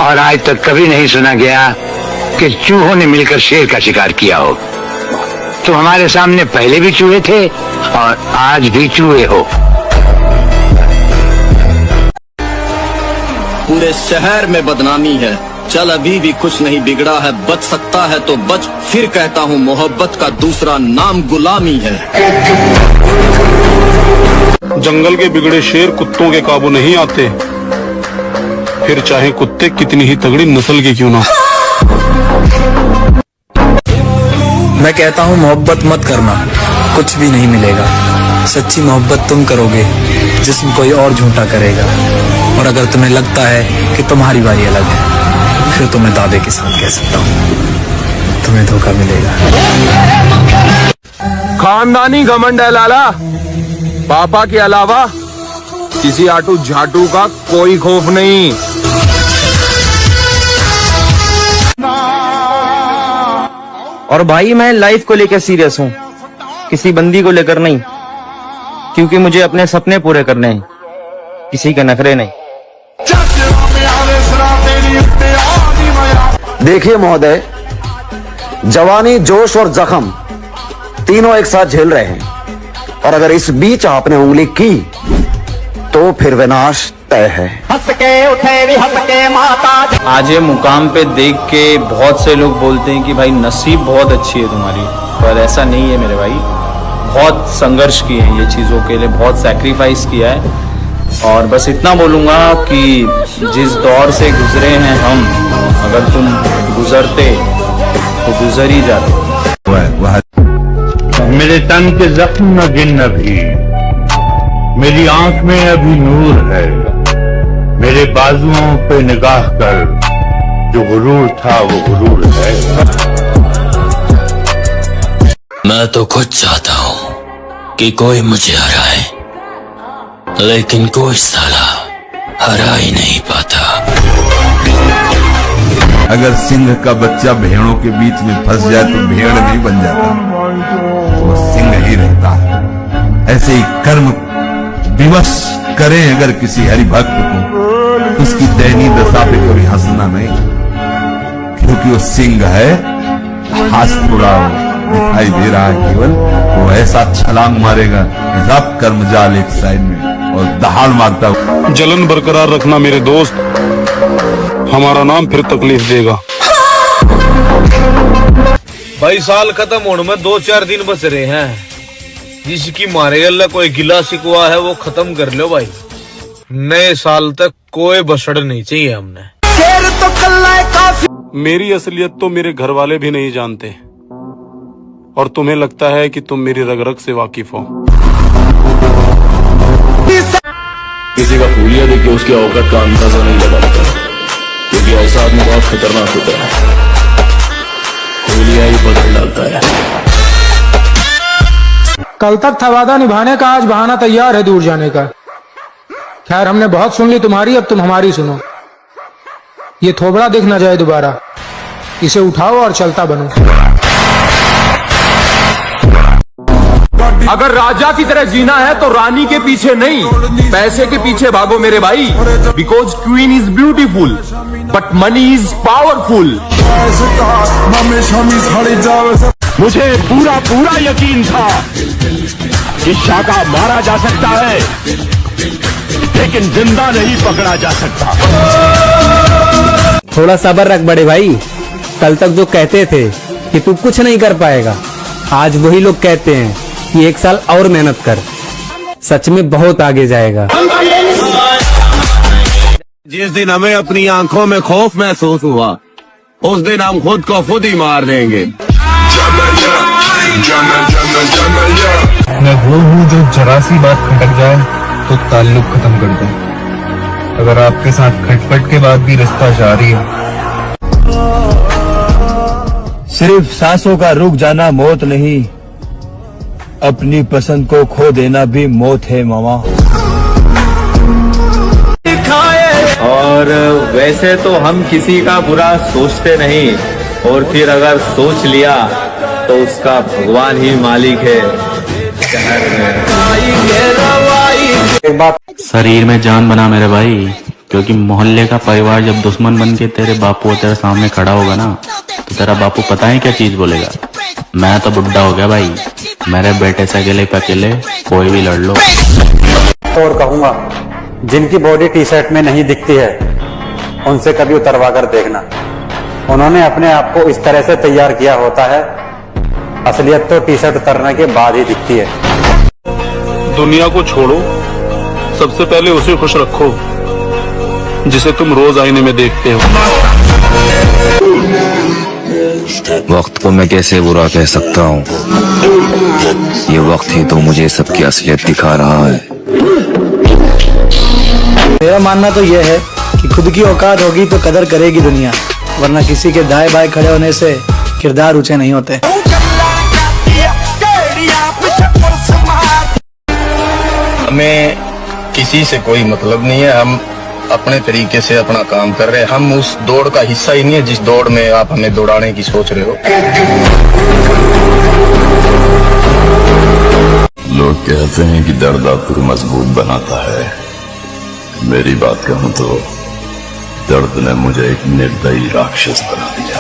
और आज तक कभी नहीं सुना गया कि चूहों ने मिलकर शेर का शिकार किया हो। तो हमारे सामने पहले भी चूहे थे और आज भी चूहे हो। पूरे शहर में बदनामी है, चल अभी भी कुछ नहीं बिगड़ा है, बच सकता है तो बच, फिर कहता हूँ मोहब्बत का दूसरा नाम गुलामी है। जंगल के बिगड़े शेर कुत्तों के काबू नहीं आते, फिर चाहे कुत्ते कितनी ही तगड़ी नस्ल के क्यों ना। मैं कहता हूँ मोहब्बत मत करना, कुछ भी नहीं मिलेगा। सच्ची मोहब्बत तुम करोगे, जिस्म कोई और झूठा करेगा। और अगर तुम्हें लगता है कि तुम्हारी बारी अलग है, फिर तो मैं दावे के साथ कह सकता हूँ तुम्हें धोखा मिलेगा। खानदानी घमंड है लाला, पापा के अलावा किसी आटू झाटू का कोई खौफ नहीं। और भाई मैं लाइफ को लेकर सीरियस हूँ, किसी बंदी को लेकर नहीं, क्योंकि मुझे अपने सपने पूरे करने हैं, किसी के नखरे नहीं। देखिए महोदय, जवानी, जोश और जख्म तीनों एक साथ झेल रहे हैं, और अगर इस बीच आपने उंगली की तो फिर विनाश तय है। हंस के उठे भी हंस के माता। आज ये मुकाम पे देख के बहुत से लोग बोलते हैं कि भाई नसीब बहुत अच्छी है तुम्हारी, पर ऐसा नहीं है मेरे भाई। बहुत संघर्ष किए हैं ये चीज़ों के लिए, बहुत सैक्रिफाइस किया है। और बस इतना बोलूँगा कि जिस दौर से गुजरे हैं हम, अगर तुम गुजरते तो गुजर ही जाते। मेरे तन के जख्म न गिन अभी, मेरी आंख में अभी नूर है। मेरे बाजुओं पे निगाह कर, जो गुरूर था वो गुरूर है। मैं तो खुद चाहता हूँ कि कोई मुझे हराए, लेकिन कोई साला हरा ही नहीं पाता। अगर सिंह का बच्चा भेड़ों के बीच में फंस जाए तो भेड़ नहीं बन जाता, वो सिंह ही रहता है। ऐसे ही कर्म विवश करें अगर किसी हरि भक्त को, उसकी दयनीय दशा पे कभी हंसना नहीं, क्योंकि वो सिंह है। हाथ थोड़ा दिखाई दे रहा है केवल, वो ऐसा छलांग मारेगा कि सब कर्म जाल एक साइड में और दहाड़ मारता। जलन बरकरार रखना मेरे दोस्त, हमारा नाम फिर तकलीफ देगा। भाई साल खत्म होने में 2-4 दिन बच रहे हैं, जिसकी मारे अल्लाह कोई गिला शिकवा है वो खत्म कर लो भाई। नए साल तक कोई बसड़ नहीं चाहिए हमने। मेरी असलियत तो मेरे घर वाले भी नहीं जानते, और तुम्हें लगता है कि तुम मेरी रग रग से वाकिफ हो। किसी का फूलिया देख के उसकी औकात का अंदाजा नहीं लगाता, क्योंकि ऐसा आदमी बहुत खतरनाक होता है, फूलिया ही बदल डालता है। कल तक था वादा निभाने का, आज बहाना तैयार है दूर जाने का। खैर हमने बहुत सुन ली तुम्हारी, अब तुम हमारी सुनो। ये थोबड़ा दिख न जाए दोबारा, इसे उठाओ और चलता बनो। अगर राजा की तरह जीना है तो रानी के पीछे नहीं, पैसे के पीछे भागो मेरे भाई। Because queen is beautiful but money is powerful. मुझे पूरा यकीन था कि शाका मारा जा सकता है, लेकिन जिंदा नहीं पकड़ा जा सकता। थोड़ा सब्र रख बड़े भाई, कल तक जो कहते थे कि तू कुछ नहीं कर पाएगा, आज वही लोग कहते हैं कि 1 साल और मेहनत कर, सच में बहुत आगे जाएगा। जिस दिन हमें अपनी आंखों में खौफ महसूस हुआ, उस दिन हम खुद को खुद ही मार देंगे। मैं वो हूँ जो जरा सी बात खटक जाए तो ताल्लुक खत्म कर दे। अगर आपके साथ खटपट के बाद भी रिश्ता जारी है, सिर्फ सांसों का रुक जाना मौत नहीं, अपनी पसंद को खो देना भी मौत है मामा। और वैसे तो हम किसी का बुरा सोचते नहीं, और फिर अगर सोच लिया तो उसका भगवान ही मालिक है। शरीर में जान बना मेरे भाई, क्योंकि मोहल्ले का परिवार जब दुश्मन बन के तेरे बापू तेरे सामने खड़ा होगा ना, तो तेरा बापू पता है क्या चीज बोलेगा? मैं तो बुढ़ा हो गया भाई, मेरे बेटे से अकेले पे अकेले कोई भी लड़ लो। और कहूंगा, जिनकी बॉडी टी शर्ट में नहीं दिखती है उनसे कभी उतरवा कर देखना। उन्होंने अपने आप को इस तरह से तैयार किया होता है, असलियत तो टी शर्ट उतरने के बाद ही दिखती है। दुनिया को छोड़ो, सबसे पहले उसे खुश रखो जिसे तुम रोज आईने में देखते हो। वक्त को मैं कैसे बुरा कह सकता हूँ? ये वक्त ही तो मुझे सबकी असलियत दिखा रहा है। मेरा मानना तो यह है कि खुद की औकात होगी तो कदर करेगी दुनिया, वरना किसी के दाएं बाएं खड़े होने से किरदार ऊंचे नहीं होते। हमें किसी से कोई मतलब नहीं है, हम अपने तरीके से अपना काम कर रहे हैं। हम उस दौड़ का हिस्सा ही नहीं है जिस दौड़ में आप हमें दौड़ाने की सोच रहे हो। लोग कहते हैं कि दर्द आपको मजबूत बनाता है। मेरी बात कहूं तो दर्द ने मुझे एक निर्दयी राक्षस बना दिया।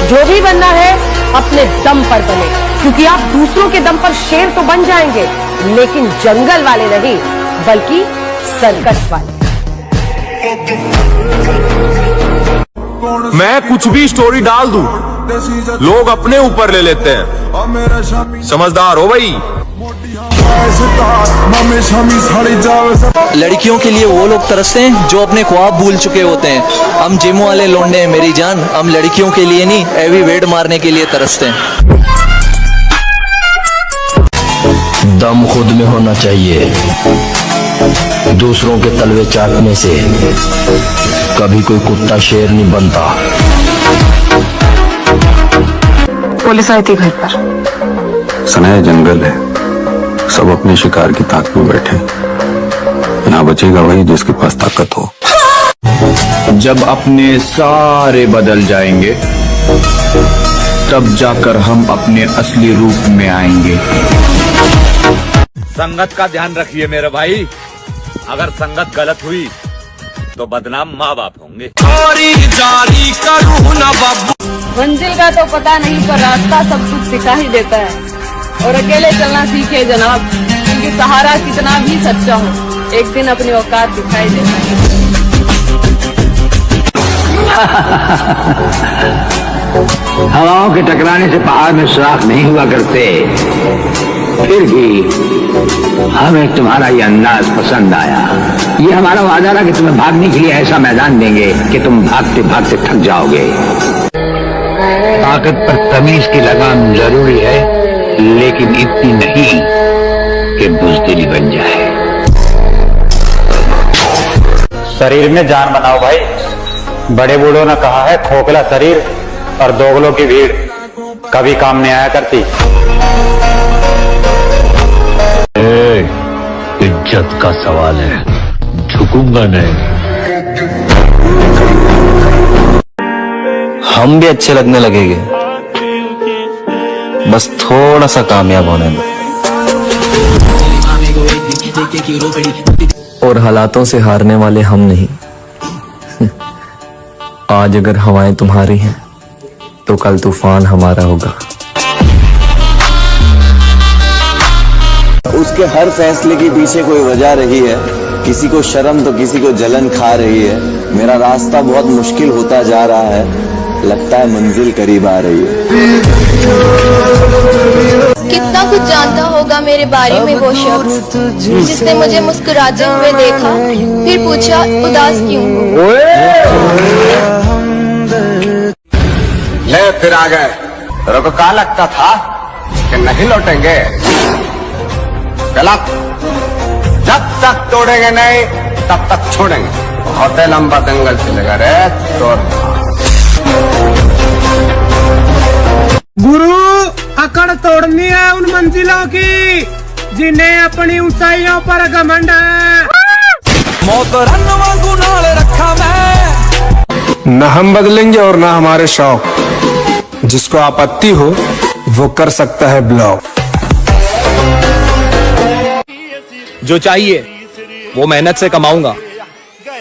जो भी बनना है अपने दम पर बने, क्योंकि आप दूसरों के दम पर शेर तो बन जाएंगे, लेकिन जंगल वाले नहीं, बल्कि सर्कस वाले। मैं कुछ भी स्टोरी डाल दूं, लोग अपने ऊपर ले लेते हैं। समझदार हो भाई। लड़कियों के लिए वो लोग तरसते हैं जो अपने ख्वाब भूल चुके होते हैं। हम जिम वाले लौंडे हैं मेरी जान, हम लड़कियों के लिए नहीं, हैवी वेट मारने के लिए तरसते हैं। दम खुद में होना चाहिए, दूसरों के तलवे चाटने से कभी कोई कुत्ता शेर नहीं बनता। पुलिस आई थी घर पर। सनाया जंगल है, सब अपने शिकार की ताक में बैठे। यहाँ बचेगा वही जिसके पास ताकत हो। जब अपने सारे बदल जाएंगे तब जाकर हम अपने असली रूप में आएंगे। संगत का ध्यान रखिए मेरे भाई, अगर संगत गलत हुई तो बदनाम माँ बाप होंगे। मंजिल का तो पता नहीं, पर रास्ता सब कुछ सिखा ही देता है। और अकेले चलना सीखे जनाब, क्योंकि सहारा कितना भी सच्चा हो, एक दिन अपनी औकात दिखाई देता है। हवाओं के टकराने से पहाड़ में सुराख नहीं हुआ करते, फिर भी हमें तुम्हारा ये अंदाज पसंद आया। ये हमारा वादा था कि तुम्हें भागने के लिए ऐसा मैदान देंगे कि तुम भागते भागते थक जाओगे। ताकत पर तमीज की लगाम जरूरी है, लेकिन इतनी नहीं कि बुज़दिली बन जाए। शरीर में जान बनाओ भाई। बड़े बूढ़ों ने कहा है, खोखला शरीर और दोगलों की भीड़ कभी काम नहीं आया करती। इज्जत का सवाल है, झुकूंगा नहीं। हम भी अच्छे लगने लगेंगे, बस थोड़ा सा कामयाब होने में। और हालातों से हारने वाले हम नहीं। आज अगर हवाएं तुम्हारी हैं तो कल तूफान हमारा होगा। उसके हर फैसले के पीछे कोई वजह रही है, किसी को शर्म तो किसी को जलन खा रही है। मेरा रास्ता बहुत मुश्किल होता जा रहा है, लगता है मंजिल करीब आ रही है। कितना कुछ जानता होगा मेरे बारे में वो शख्स जिसने मुझे मुस्कुराते हुए देखा, फिर पूछा उदास क्यों हो। ले फिर आ गए। तेरे को क्या लगता था कि नहीं लौटेंगे? गलत। जब तक तोड़ेंगे नहीं तब तक छोड़ेंगे। बहुत लंबा दंगल चलेगा रे तो। गुरु, अकड़ तोड़नी है उन मंजिलों की जिन्हें अपनी ऊंचाइयों पर घमंड है। मौत रन वांगू नाल रखा मैं। न हम बदलेंगे और ना हमारे शौक। जिसको आपत्ति हो वो कर सकता है ब्लॉक। जो चाहिए वो मेहनत से कमाऊंगा।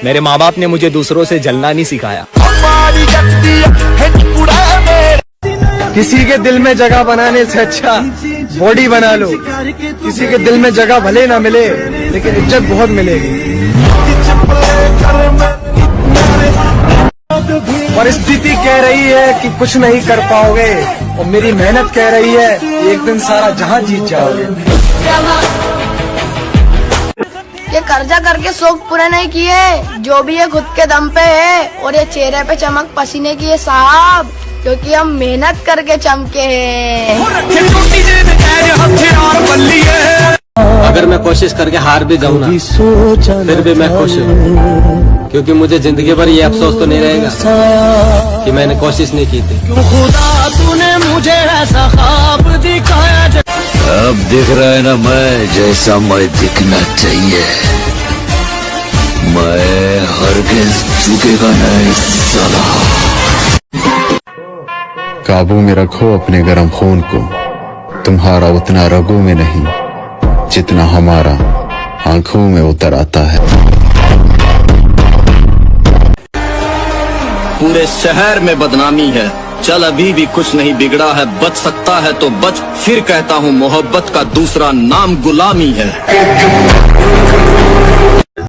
मेरे माँ बाप ने मुझे दूसरों से जलना नहीं सिखाया। किसी के दिल में जगह बनाने से अच्छा बॉडी बना लो। किसी के दिल में जगह भले ना मिले लेकिन इज्जत बहुत मिलेगी। परिस्थिति कह रही है कि कुछ नहीं कर पाओगे और मेरी मेहनत कह रही है एक दिन सारा जहां जीत जाओगे। ये कर्जा करके शौक पूरे नहीं किए, जो भी है खुद के दम पे है। और ये चेहरे पे चमक पसीने की है साहब, क्योंकि हम मेहनत करके चमके हैं। अगर मैं कोशिश करके हार भी जाऊँ ना, फिर भी मैं खुश हूँ, क्योंकि मुझे जिंदगी भर ये अफसोस तो नहीं रहेगा कि मैंने कोशिश नहीं की थी। खुदा तूने मुझे ऐसा ख्वाब दिखाया। अब दिख रहा है ना मैं जैसा मैं दिखना चाहिए। मैं हरगिज़ झुकेगा नहीं साला। काबू में रखो अपने गर्म खून को, तुम्हारा उतना रगों में नहीं जितना हमारा आंखों में उतर आता है। पूरे शहर में बदनामी है, चल अभी भी कुछ नहीं बिगड़ा है। बच सकता है तो बच, फिर कहता हूँ मोहब्बत का दूसरा नाम गुलामी है।